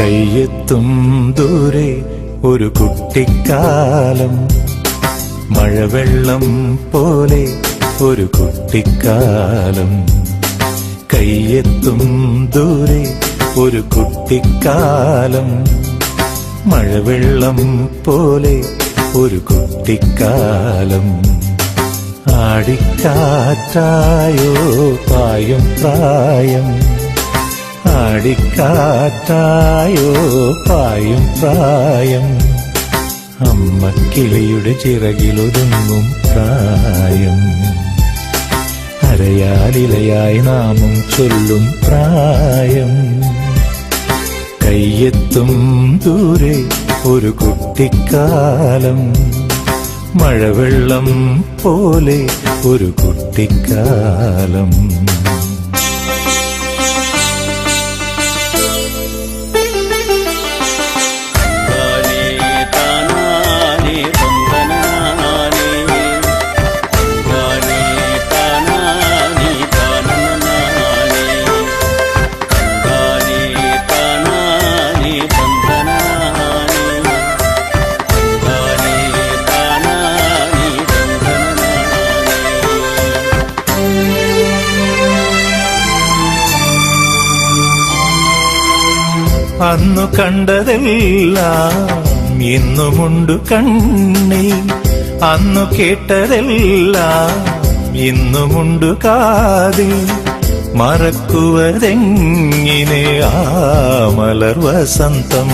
കയ്യെത്തും ദൂരെ ഒരു കുട്ടിക്കാലം, മഴവെള്ളം പോലെ ഒരു കുട്ടിക്കാലം. കയ്യെത്തും ദൂരെ ഒരു കുട്ടിക്കാലം, മഴവെള്ളം പോലെ ഒരു കുട്ടിക്കാലം. ആടിക്കാറ്റായോ പായും പ്രായം, ആടിക്കാറ്റായോ പായും പ്രായം. അമ്മക്കിളിയുടെ ചിറകിലൊതുങ്ങും പ്രായം, അരയാലിലയായി നാമം ചൊല്ലും പ്രായം. കയ്യെത്തും ദൂരെ ഒരു കുട്ടിക്കാലം, മഴവെള്ളം പോലെ ഒരു കുട്ടിക്കാലം. അന്നു കണ്ടതെല്ലാം ഇന്നുമുണ്ടു കണ്ണിൽ, അന്നു കേട്ടതെല്ലാം ഇന്നുമുണ്ടു കാതിൽ. മറക്കുവതെങ്ങിനെ ആ മലർ വസന്തം,